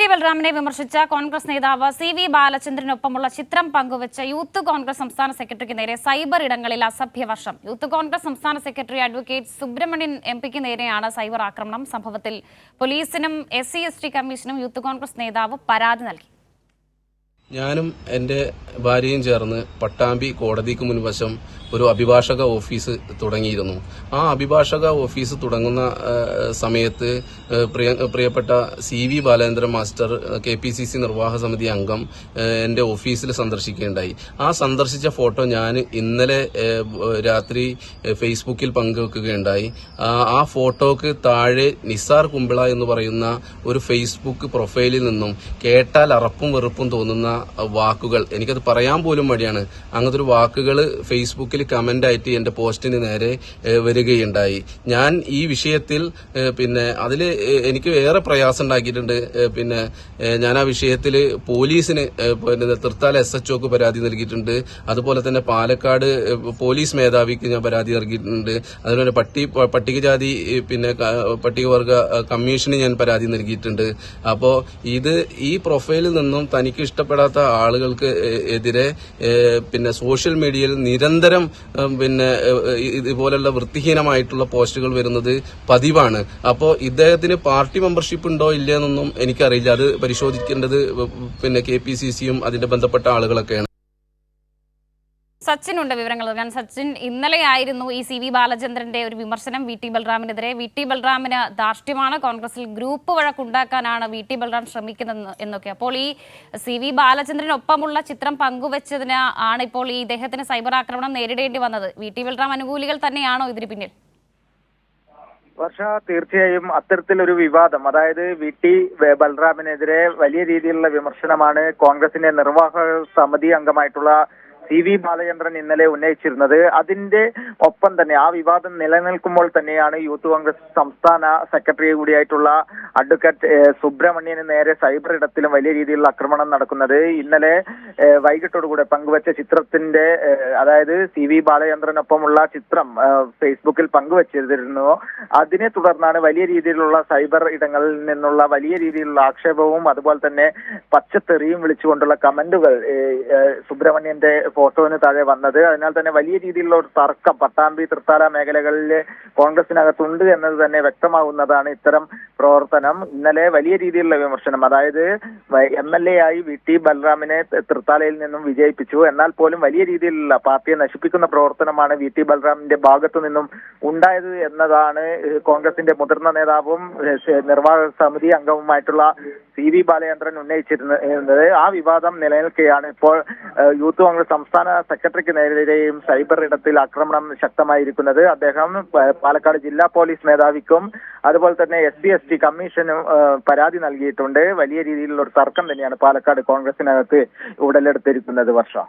T ബൽറാമിനെ വിമർശിച്ച കോൺഗ്രസ് നേതാവ് CV ബാലചന്ദ്രനൊപ്പമുള്ള ചിത്രം പങ്കുവച്ച യൂത്ത് കോൺഗ്രസ് സംസ്ഥാന സെക്രട്ടറിക്ക് നേരെ സൈബർ ഇടങ്ങളിൽ അസഭ്യവർഷം. യൂത്ത് കോൺഗ്രസ് സംസ്ഥാന സെക്രട്ടറി അഡ്വക്കേറ്റ് സുബ്രഹ്മണ്യൻ MP നേരെയാണ് സൈബർ ആക്രമണം. സംഭവത്തിൽ പോലീസിനും SC/ST കമ്മീഷനും യൂത്ത് കോൺഗ്രസ് നേതാവ് പരാതി നൽകി. ഞാനും എൻ്റെ ഭാര്യയും ചേർന്ന് പട്ടാമ്പി കോടതിക്ക് മുൻവശം ഒരു അഭിഭാഷക ഓഫീസ് തുടങ്ങിയിരുന്നു. ആ അഭിഭാഷക ഓഫീസ് തുടങ്ങുന്ന സമയത്ത് പ്രിയപ്പെട്ട CV ബാലേന്ദ്രൻ മാസ്റ്റർ KPCC നിർവാഹക സമിതി അംഗം എൻ്റെ ഓഫീസിൽ സന്ദർശിക്കുകയുണ്ടായി. ആ സന്ദർശിച്ച ഫോട്ടോ ഞാൻ ഇന്നലെ രാത്രി ഫേസ്ബുക്കിൽ പങ്കുവെക്കുകയുണ്ടായി. ആ ഫോട്ടോക്ക് താഴെ നിസാർ കുമ്പിള എന്ന് പറയുന്ന ഒരു ഫേസ്ബുക്ക് പ്രൊഫൈലിൽ നിന്നും കേട്ടാൽ അറപ്പും വെറുപ്പും തോന്നുന്ന വാക്കുകൾ, എനിക്കത് പറയാൻ പോലും മടിയാണ്, അങ്ങനത്തെ ഒരു വാക്കുകൾ ഫേസ്ബുക്കിൽ കമന്റ് ആയിട്ട് എന്റെ പോസ്റ്റിന് നേരെ വരികയുണ്ടായി. ഞാൻ ഈ വിഷയത്തിൽ അതിൽ എനിക്ക് ഏറെ പ്രയാസം ഉണ്ടാക്കിയിട്ടുണ്ട്. ഞാൻ ആ വിഷയത്തിൽ പോലീസിന് തൃത്താല SHOക്ക് പരാതി നൽകിയിട്ടുണ്ട്. അതുപോലെ തന്നെ പാലക്കാട് പോലീസ് മേധാവിക്ക് ഞാൻ പരാതി നൽകിയിട്ടുണ്ട്. അതുപോലെ പട്ടികജാതി പട്ടികവർഗ കമ്മീഷന് ഞാൻ പരാതി നൽകിയിട്ടുണ്ട്. അപ്പോ ഈ പ്രൊഫൈലിൽ നിന്നും തനിക്ക് ഇഷ്ടപ്പെടാത്ത ആളുകൾക്ക് എതിരെ സോഷ്യൽ മീഡിയയിൽ നിരന്തരം ഇതുപോലുള്ള വൃത്തിഹീനമായിട്ടുള്ള പോസ്റ്റുകൾ വരുന്നത് പതിവാണ്. അപ്പോൾ ഇദ്ദേഹത്തിന് പാർട്ടി മെമ്പർഷിപ്പ് ഉണ്ടോ ഇല്ലയെന്നൊന്നും എനിക്കറിയില്ല. അത് പരിശോധിക്കേണ്ടത് KPCCയും അതിന്റെ ബന്ധപ്പെട്ട ആളുകളൊക്കെയാണ്. സച്ചിൻ ഉണ്ട് വിവരങ്ങൾ നൽകാൻ. സച്ചിൻ, ഇന്നലെയായിരുന്നു ഈ CV ബാലചന്ദ്രന്റെ ഒരു വിമർശനം VT ബൽറാമിനെതിരെ. VT ബൽറാമിന് ധാർഷ്ട്യമാണ്, കോൺഗ്രസിൽ ഗ്രൂപ്പ് വഴക്കുണ്ടാക്കാനാണ് VT ബൽറാം ശ്രമിക്കുന്നത് എന്നൊക്കെ. അപ്പോൾ ഈ CV ബാലചന്ദ്രനൊപ്പമുള്ള ചിത്രം പങ്കുവച്ചതിന് ആണ് ഇപ്പോൾ ഈ ഇദ്ദേഹത്തിന് സൈബർ ആക്രമണം നേരിടേണ്ടി വന്നത്. VT ബൽറാം അനുകൂലികൾ തന്നെയാണോ ഇതിന് പിന്നിൽ? വർഷ, തീർച്ചയായും അത്തരത്തിലൊരു വിവാദം, അതായത് VT ബൽറാമിനെതിരെ വലിയ രീതിയിലുള്ള വിമർശനമാണ് കോൺഗ്രസിന്റെ നിർവാഹക സമിതി അംഗമായിട്ടുള്ള CV ബാലചന്ദ്രൻ ഇന്നലെ ഉന്നയിച്ചിരുന്നത്. അതിന്റെ ഒപ്പം തന്നെ ആ വിവാദം നിലനിൽക്കുമ്പോൾ തന്നെയാണ് യൂത്ത് കോൺഗ്രസ് സംസ്ഥാന സെക്രട്ടറി കൂടിയായിട്ടുള്ള അഡ്വക്കേറ്റ് സുബ്രഹ്മണ്യന് നേരെ സൈബർ ഇടത്തിലും വലിയ രീതിയിലുള്ള ആക്രമണം നടക്കുന്നത്. ഇന്നലെ വൈകിട്ടോടുകൂടെ പങ്കുവച്ച ചിത്രത്തിന്റെ, അതായത് CV ബാലചന്ദ്രനൊപ്പമുള്ള ചിത്രം ഫേസ്ബുക്കിൽ പങ്കുവച്ചിരുന്നു. അതിനെ തുടർന്നാണ് വലിയ രീതിയിലുള്ള സൈബർ ഇടങ്ങളിൽ നിന്നുള്ള വലിയ രീതിയിലുള്ള ആക്ഷേപവും അതുപോലെ തന്നെ പച്ചത്തെറിയും വിളിച്ചുകൊണ്ടുള്ള കമന്റുകൾ സുബ്രഹ്മണ്യന്റെ ഫോട്ടോന് താഴെ വന്നത്. അതിനാൽ തന്നെ വലിയ രീതിയിലുള്ള ഒരു തർക്കം പട്ടാമ്പി തൃത്താല മേഖലകളിലെ കോൺഗ്രസിനകത്തുണ്ട് എന്നത് തന്നെ വ്യക്തമാകുന്നതാണ് ഇത്തരം പ്രവർത്തനം. ഇന്നലെ വലിയ രീതിയിലുള്ള വിമർശനം, അതായത് MLA ആയി VT ബൽറാമിനെ തൃത്താലയിൽ നിന്നും വിജയിപ്പിച്ചു, എന്നാൽ പോലും വലിയ രീതിയിലുള്ള പാർട്ടിയെ നശിപ്പിക്കുന്ന പ്രവർത്തനമാണ് VT ബൽറാമിന്റെ ഭാഗത്തു നിന്നും ഉണ്ടായത് എന്നതാണ് കോൺഗ്രസിന്റെ മുതിർന്ന നേതാവും നിർവാഹക സമിതി അംഗവുമായിട്ടുള്ള CV ബാലചന്ദ്രൻ ഉന്നയിച്ചിരുന്നത്. ആ വിവാദം നിലനിൽക്കുകയാണ് ഇപ്പോൾ യൂത്ത് കോൺഗ്രസ് സംസ്ഥാന സെക്രട്ടറിക്ക് നേരെയും സൈബർ ഇടത്തിൽ ആക്രമണം ശക്തമായിരിക്കുന്നത്. അദ്ദേഹം പാലക്കാട് ജില്ലാ പോലീസ് മേധാവിക്കും അതുപോലെ തന്നെ SC/ST കമ്മീഷനും പരാതി നൽകിയിട്ടുണ്ട്. വലിയ രീതിയിലുള്ള ഒരു തർക്കം തന്നെയാണ് പാലക്കാട് കോൺഗ്രസിനകത്ത് ഉടലെടുത്തിരിക്കുന്നത്. വർഷം.